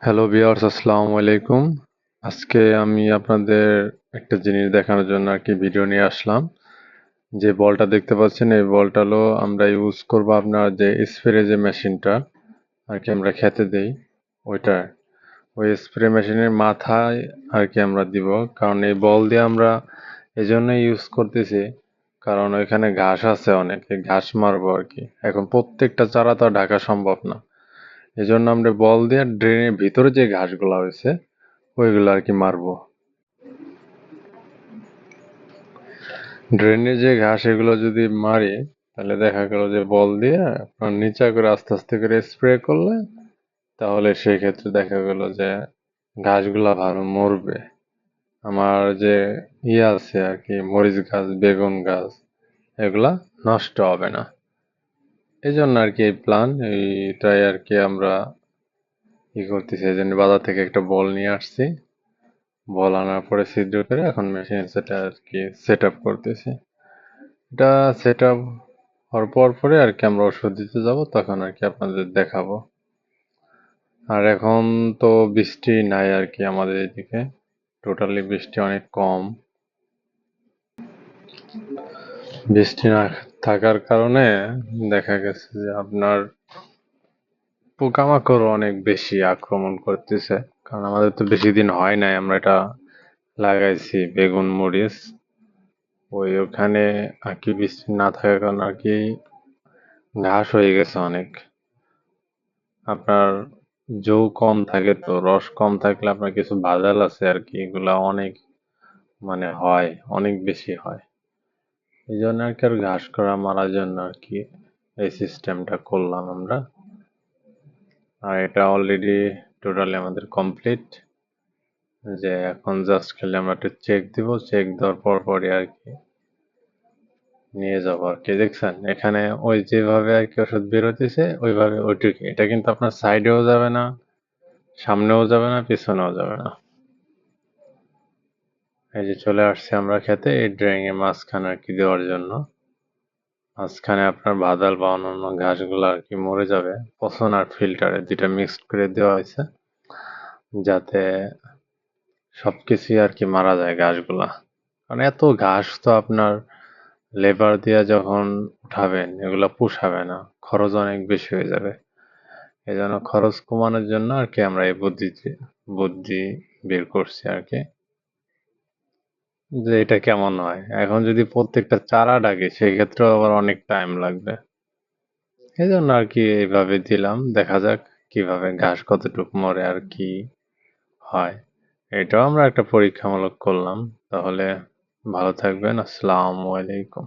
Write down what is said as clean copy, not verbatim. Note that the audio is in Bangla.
হ্যালো ভিউয়ার্স, আসসালামু আলাইকুম। আজকে আমি আপনাদের একটা জিনিস দেখানোর জন্য আর কি ভিডিও নিয়ে আসলাম। যে বলটা দেখতে পাচ্ছেন এই বলটা হলো আমরা ইউজ করব আপনার যে স্প্রে যে মেশিনটা আর কি আমরা খেতে দেই ওইটা, ওই স্প্রে মেশিনের মাথায় আর কি আমরা দিব। কারণ এই বল দিয়ে আমরা এই জন্যই ইউজ করতেছি কারণ ওইখানে ঘাস আছে, অনেক এই ঘাস মারবো আর কি। এখন প্রত্যেকটা চারা তো আর ঢাকা সম্ভব না, এজন্য আমরা বল দিয়ে ড্রেনের ভিতরে যে ঘাসগুলা হয়েছে ওইগুলো আর কি মারবো। ড্রেনে যে ঘাস এগুলো যদি মারি তাহলে দেখা গেল যে বল দিয়ে আপনার নিচা করে আস্তে আস্তে করে স্প্রে করলে তাহলে সেই ক্ষেত্রে দেখা গেল যে ঘাসগুলা ভালো মরবে। আমার যে ইয়ে আছে আর কি, মরিচ গাছ, বেগুন গাছ, এগুলা নষ্ট হবে না। এই জন্য আর কি এই প্ল্যান, এইটাই আর কি আমরা ই করতেছি। এই জন্য বাজার থেকে একটা বল নিয়ে আসছি, বল আনার পরে ছিদ্র করে এখন মেশিন সেটা আর কি সেট আপ করতেছি। এটা সেট আপ হওয়ার পরে আর কি আমরা ওষুধ দিতে যাব, তখন আর কি আপনাদের দেখাবো। আর এখন তো বৃষ্টি নাই আর কি আমাদের এদিকে, টোটালি বৃষ্টি অনেক কম। বৃষ্টি না থাকার কারণে দেখা গেছে যে আপনার পোকামাকড় অনেক বেশি আক্রমণ করতেছে। কারণ আমাদের তো বেশি দিন হয় নাই আমরা এটা লাগাইছি বেগুন মরিচ, ওখানে আর কি বৃষ্টি না থাকার কারণে আর কি ঘাস হয়ে গেছে অনেক। আপনার জৌ কম থাকে, তো রস কম থাকলে আপনার কিছু বাজাল আছে আর কি, এগুলা অনেক মানে হয়, অনেক বেশি হয়। এই জন্য আর কি আর ঘাস করা মারার জন্য আর কি এই সিস্টেমটা করলাম আমরা। আর এটা অলরেডি টোটালি আমাদের কমপ্লিট। যে এখন জাস্ট খালি আমরা একটু চেক দিব, চেক দেওয়ার পরই আর কি নিয়ে যাবো আর কি। দেখছেন এখানে ওই যেভাবে আর কি ওষুধ বের হইতেছে ওইভাবে ওইটুকু, এটা কিন্তু আপনার সাইডেও যাবে না, সামনেও যাবে না, পিছনেও যাবে না। এই যে চলে আসছি আমরা খেতে, এই ড্রেইং এর মাঝখানে আর কি দেওয়ার জন্য। মাঝখানে আপনার বাদাল বা অন্যান্য ঘাসগুলো আর কি মরে যাবে, পচন আর ফিল্টারে দুইটা মিক্সড করে দেওয়া হয়েছে যাতে সবকিছুই আর কি মারা যায় ঘাসগুলা। কারণ এত ঘাস তো আপনার লেবার দিয়ে যখন উঠাবেন এগুলা পোষাবে না, খরচ অনেক বেশি হয়ে যাবে। এই জন্য খরচ কমানোর জন্য আর কি আমরা এই বুদ্ধি বের করছি আর কি, যে এটা কেমন হয়। এখন যদি প্রত্যেকটা চারা ডাকে সেক্ষেত্রে আবার অনেক টাইম লাগবে। এই জন্য আর কি এইভাবে দিলাম, দেখা যাক কিভাবে ঘাস কতটুকু মরে আর কি হয়। এটাও আমরা একটা পরীক্ষামূলক করলাম। তাহলে ভালো থাকবেন, আসসালামু আলাইকুম।